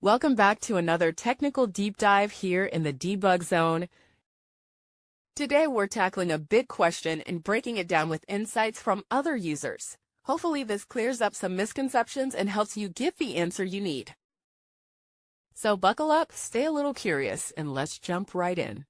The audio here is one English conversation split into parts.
Welcome back to another technical deep dive here in the debug zone. Today we're tackling a big question and breaking it down with insights from other users. Hopefully this clears up some misconceptions and helps you get the answer you need. So buckle up, stay a little curious, and let's jump right in.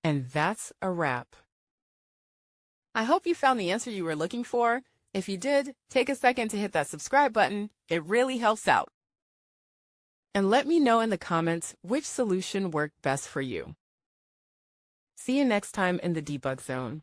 And that's a wrap. I hope you found the answer you were looking for. If you did, take a second to hit that subscribe button. It really helps out. And let me know in the comments which solution worked best for you. See you next time in the debug zone.